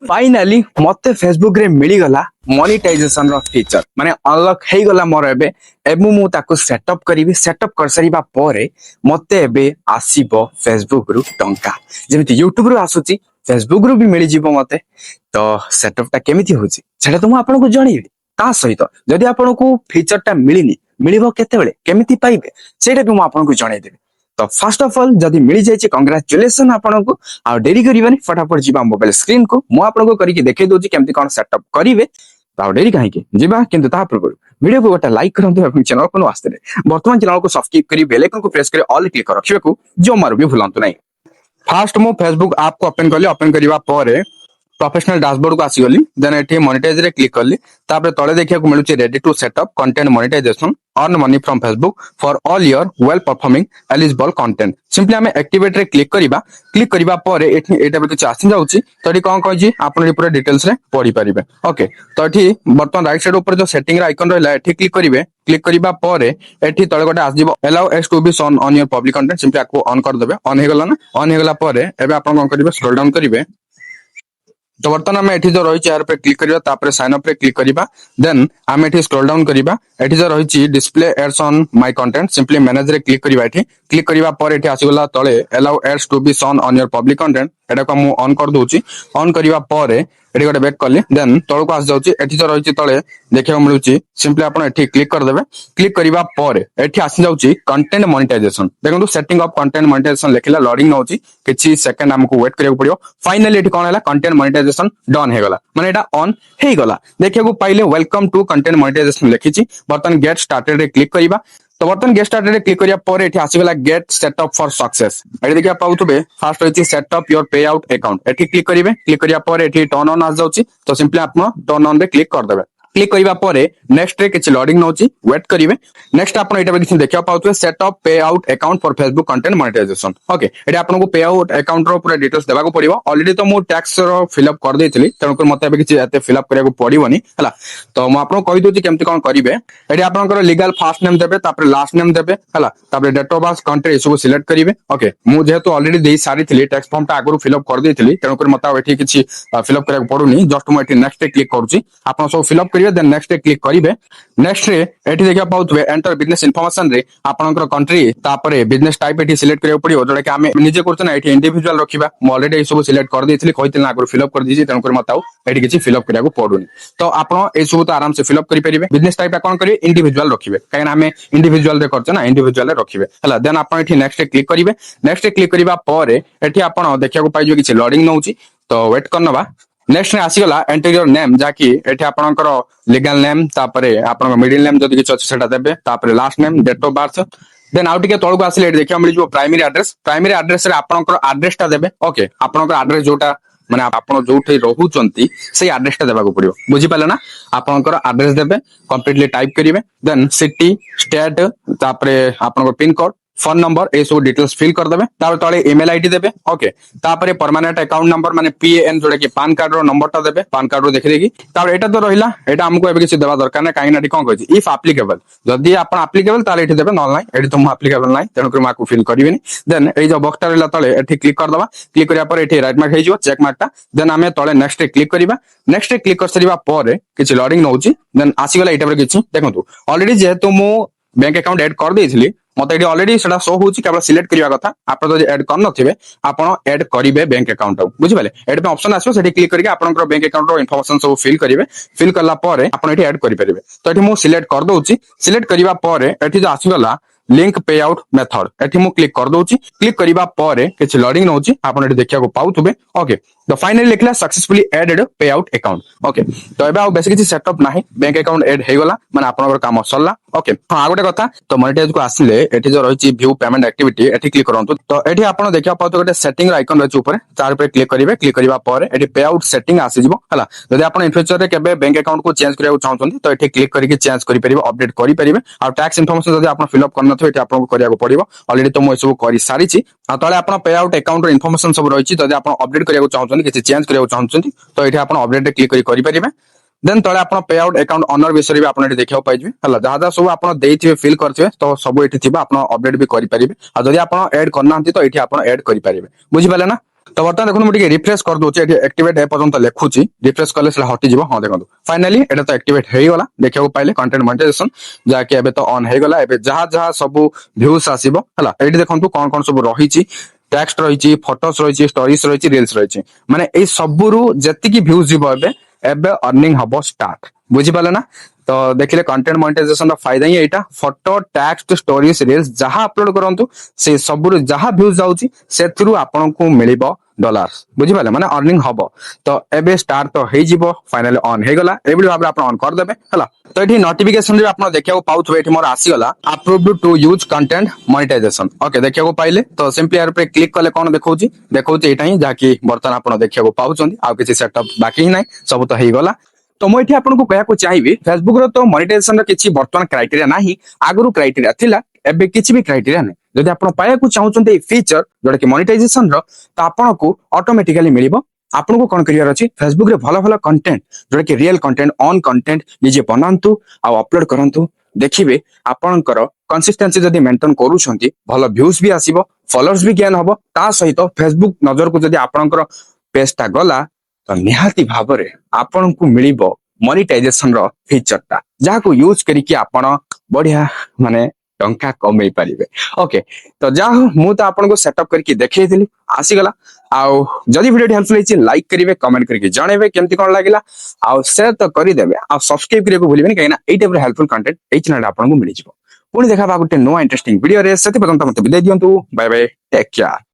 Finally मते Facebook रे मिली गला मोनेटाइजेशन रो फीचर माने अनलॉक हे गला मोर एबे एबु मु ताको सेटअप करिवि सेटअप कर सरीबा परे मते एबे आसीबो फेसबुक रु टंका जेमिति यूट्यूब रु आसुची फेसबुक रु भी मिली जीवो मते तो सेटअप टा केमिति होची सेटा तो मु आपन को जणीबी ता सहित जदि आपन को फीचर टा मिलिनी मिलिबो केते बेले केमिति पाइबे सेटा भी मु आपन को जणाई देबी तो फर्स्ट ऑफ ऑल जदि मिल जाए कंग्रेचुलेसन आपन को आ डेरी करिवानी फटाफट जीवा मोबाइल स्क्रीन को मु आपन को करके देखे दोची केमति कोन सेटअप करिवे तो डेरी काहे के जीवा किंतु ता पूर्व वीडियो को गोटा लाइक करंतु अपन चैनल को आस्ते वर्तमान चैनल को सब्सक्राइब करी बेल आइकन को प्रेस करी ऑल क्लिक कर रखिबे को जो मारू भी भूलंतु नहीं। फास्ट मु फेसबुक ऐप को ओपन करली ओपन करिवा परे प्रोफेशनल डैशबोर्ड को आसीगली देन एठी मोनेटाइज रे क्लिक करली तापर तळे देखिया को मिलुची ready to set up content monetization earn money from Facebook for all your well performing eligible content simply हमें एक्टिवेट रे क्लिक करिबा परे एठी एटा बे किछ आसी जाउची तो एठी कोन कहजी आपन पूरा डिटेल्स रे पढी परिबे ओके तो एठी बर्तन राइट साइड ऊपर जो सेटिंग रे आइकन रहला एठी क्लिक करिवे क्लिक करिबा परे एठी तळे गोटे आसीबो allow us to be shown on your public content simply आपको ऑन कर देबे ऑन हे गला ना ऑन हे गला परे एबे आपन कोन करिवे स्क्रॉल डाउन करिवे तो बर्तमान आम एठी जो रही यार पे क्लिक करिबा तापर साइन अप रे क्लिक करिबा देन आम एठी स्क्रॉल डाउन करिबा एठी जो रही display ads on my content simply manage रे क्लिक करिबा एठी क्लिक करिबा पर एठी आसीगला तळे allow ads to be shown on your public content एटा को मु ऑन कर दोची ऑन करिबा परे एठी गोटे बैक करली देन तळ को आस जाउची एठी जो रही तळे देखिया मिलुची सिंपली आपण एठी क्लिक कर देबे क्लिक करिबा परे एठी आसी जाउची कंटेंट मोनेटाइजेशन देखंतु सेटिंग ऑफ कंटेंट मोनेटाइजेशन लेखिला लोडिंग नउची किछि सेकंड हमको वेट करियो पड़ियो फाइनली एठी कोन हला कंटेंट मोनेटाइजेशन डन हे गला माने एटा ऑन हे गला देखिया को पाइले वेलकम टू कंटेंट मोनेटाइजेशन लिखिछि बर्तन गेट स्टार्टेड रे क्लिक करिबा तो बर्तन गेट स्टार्टेड रे क्लिक करिया पर एठी आसीगला गेट सेटअप फॉर सक्सेस एठी देखिया पाउतबे फास्ट होइछि set up your payout account एठी क्लिक करिवे क्लिक करिया पर एठी टर्न ऑन आ जाउछि तो सिंपली आपन टर्न ऑन रे क्लिक कर देबे क्लिक करिबा परे नेक्स्ट रे किछ लोडिंग नउची वेट करिवे नेक्स्ट आपन एटा किछ देखिया पाउतबे setup payout account for Facebook content monetization okay एटा आपन को पे आउट अकाउंट रो पूरा डिटेल्स देबा को पड़िबो ऑलरेडी तो मु टैक्स रो फिल अप कर देइथिली तण को मते किछ एते फिल अप करिया को पड़िबोनी हला तो मु आपन कहि दोची केमति कोन करिवे एटा आपन को लीगल फर्स्ट नेम देबे तापर लास्ट नेम देबे हला तापर डेट ऑफ बर्थ कंट्री सब सिलेक्ट करिवे ओके मु जेहेतु ऑलरेडी देई सारी थिली टैक्स फॉर्म ता आगु फिल अप कर देइथिली तण को मते एठी किछ फिल अप करिया को पड़ुनी जस्ट मु एठी नेक्स्ट रे क्लिक करूची आपन सब फिल अप करिवे देन नेक्स्ट रे क्लिक करिवे नेक्स्ट रे एठी देखिया पाउतबे एंटर बिजनेस इन्फॉर्मेशन रे आपनकर कंट्री तापरे बिजनेस टाइप एठी सिलेक्ट करियो पड़ियो जोडा कि हमें निजे करछन एठी इंडिविजुअल रखिबा म ऑलरेडी ए सब सिलेक्ट कर देइथिली कहिथिल ना आगु फिल अप कर दीजी तण कर मताउ एठी किछि फिल अप करिया को पड़ुनी तो आपन ए सब तो आराम से फिल अप करि परिबे बिजनेस टाइप कोन करिवे इंडिविजुअल रखिबे काहे हमें इंडिविजुअल रे करछ ना इंडिविजुअल रे रखिबे हला देन आपन एठी नेक्स्ट रे क्लिक करिवे नेक्स्ट रे क्लिक करिबा परे एठी आपन देखिया को पाइजो किछि लोडिंग नउची तो वेट करनबा नेक्स्ट ने आसीगला एंटर योर नेम जाकी एठी आपनकर लीगल नेम तापरे आपनकर मिडिल नेम जदि किछ अछि सेटा देबे तापरे last name date of birth then out के तळको आसीले एठी देखिया मिल जो प्राइमरी एड्रेस रे आपनकर एड्रेस टा देबे ओके आपनकर एड्रेस जोटा माने आपण जोठे रहउचंती से एड्रेस टा देबा को पड़ियो बुझी पाले ना आपनकर एड्रेस देबे कंप्लीटली टाइप करिवे देन सिटी स्टेट तापरे आपनकर pin code phone number A सब डिटेल्स फिल कर देबे तापर तळे ईमेल आईडी देबे ओके तापर परमानेंट अकाउंट नंबर माने पीएन जोडा कि पान कार्ड रो नंबर ता देबे पान कार्ड रो देखि देखि तापर एटा तो रहिला एटा हमको एबे किछि देबा दरकार नै काई नाटी कोन कहछि इफ एप्लीकेबल जदी आपण एप्लीकेबल ताले एठी देबे नॉन लाइन एठी तो मु एप्लीकेबल नै तेनु कर माकू फिल करिवेनी देन ए जो बॉक्स ता रहला तळे एठी क्लिक कर दबा क्लिक करिया पर एठी राइट मार्क हे जिवो चेक मार्क ता देन हमें तळे नेक्स्ट रे क्लिक करिबा नेक्स्ट रे क्लिक कर सरिबा परे किछि लोडिंग नउची देन आसी गला एटा पर किछि देखंतु ऑलरेडी जेहेतु मु बैंक अकाउंट ऐड कर देइथिली मते एटी ऑलरेडी सेटा शो होउची केवल सिलेक्ट करिया कथा आपण जदि ऐड कर नथिबे आपण ऐड करिवे बैंक अकाउंट बुझि पाले ऐड पे ऑप्शन आसो सेठी क्लिक करके आपनकर बैंक अकाउंट रो इन्फॉर्मेशन सब फिल करिवे फिल करला परे आपण एठी ऐड करि परिबे तो एठी मु सिलेक्ट कर दोउची सिलेक्ट करिवा परे एठी जो आसी गला लिंक पे आउट मेथड एठी मु क्लिक कर दोउची क्लिक करिवा परे किछ लोडिंग नउची आपण एठी देखिया को पाउथबे ओके तो फाइनली लिखला सक्सेसफुली एडेड पे आउट अकाउंट ओके तो एबा बेसी किछि सेटअप नाही बैंक अकाउंट ऐड हे गला माने आपनकर काम सरला ओके हां आ गोटे कथा तो मोनेटाइज को आसिले एठी जो रहिछि व्यू पेमेंट एक्टिविटी एठी क्लिक करंतु तो एठी आपण देखिया पाउतो गोटे सेटिंग आइकन रहिछि ऊपर तार पे क्लिक करिवे क्लिक करिवा परे एठी पे आउट सेटिंग आसी जिवो हला जदि आपण इन फ्यूचर रे केबे बैंक अकाउंट को चेंज करिया चाहउछन्ती तो एठी क्लिक करिके चेंज करि परिबे अपडेट करि परिबे आ टैक्स इन्फॉर्मेशन जदि आपण फिल अप करन थो एठी आपण को करिया को पड़िबो ऑलरेडी तो मो सब करि सारिछि आ तळे आपण पे आउट अकाउंट रो इन्फॉर्मेशन सब रहिछि जदि आपण अपडेट करिया चाहउछन्ती किछि चेंज करिया चाहउछन्ती तो एठी आपण अपडेट क्लिक करि परिबे देन तळे आपण पे आउट अकाउंट ओनर विषय भी आपण एठी देखियो पाइजबे हला जहादा सब आपण देइथिबे फिल करथिबे तो सब एठी थिबा आपण अपडेट भी करि परिबे आ जदि आपण ऐड करनांती तो एठी आपण ऐड करि परिबे बुझि पाले ना तो बर्तमान देखो मुझे रिफ्रेश कर दूचे एक्टिवेट एपर्यंत लिखुची रिफ्रेश कले से हटिଯିବ हाँ देखो फाइनाली एटा तो एक्टिवेट हो गला देखियो पाइले कंटेंट मोनेटाइजेशन जाके एबे तो ऑन हो गला एबे जहाँ जहाँ सब व्यूज आसीबो हला एठी देखंतु कोन कोन सब रहिची टेक्स्ट रहिची फोटोस रहिची स्टोरीज रहिची रील्स रहिची माने ए सबुरु जति व्यूज जीवो एबे एबे अर्निंग हबो स्टार्ट बुझी पाले ना तो देखिले कंटेंट मोनेटाइजेशन फायदा ही एटा फोटो टेक्स्ट स्टोरीज रील्स जहाँ अपलोड करंतु से सबुरु जहाँ व्यूज जाउची सेथुरु आपनकु मिलिबो डॉलर बुझिपारे माने अर्निंग हबो तो एबे स्टार्ट तो हे जिवो फाइनली ऑन हे गला एबडी भाबरे आपण ऑन कर देबे हला तो एठी नोटिफिकेशन रे आपण देखियाको पाउथबे एठी मोर आसी गला approved to use content monetization okay देखियाको पाइले तो सिंपली यार पे क्लिक कले कोन देखौची एटा ही जाकी बर्तन आपण देखियाको पाउचंदी आ किछि सेटअप बाकी ही नै सब तो हे गला तो मुझे आपको कहना चाहिए फेसबुक रो तो मोनेटाइजेशन किसी बर्तमान क्राइटेरिया नाही आगुरु क्राइटेरिया थिला एबे किछि भी क्राइटेरिया नै जदि आपण पाया को चाहउचंते ए फीचर जोटा कि मोनेटाइजेशन रो तो आपन को ऑटोमेटिकली मिलिबो आपन को कोन करियर अछि फेसबुक रे भलो भलो कंटेंट जोटा कि रियल कंटेंट ऑन कंटेंट निजे बनांतु आ अपलोड करंतु देखिबे आपनकर कंसिस्टेंसी जदि मेंटेन करूछंती भलो व्यूज भी आसीबो फॉलोअर्स भी गेन हबो ता सहित फेसबुक नजर को जदि आपनकर पेजटा गला तो निहाती भावरे आपन को मिलिबो मोनेटाइजेशन रो फीचर ता जाको यूज करिकि आपण बढ़िया माने टंका कमई पारिबे ओके तो जा मु तो आपन को सेटअप करके देखै दिली आसी गला आउ जदि वीडियो हेल्पफुल हिची लाइक करिवे कमेंट करके जणेबे केमती कोन लागिला आउ शेयर तो करि देबे आ सब्सक्राइब करियो को भूलिबेनी काइना एई टाइप रो हेल्पफुल कंटेंट एई चैनल आपन को मिलि जिवो पुणी देखा बा गुटे नो इंटरेस्टिंग वीडियो रे सेति पर्यंत मते विदाय दियंतु बाय बाय टेक केयर।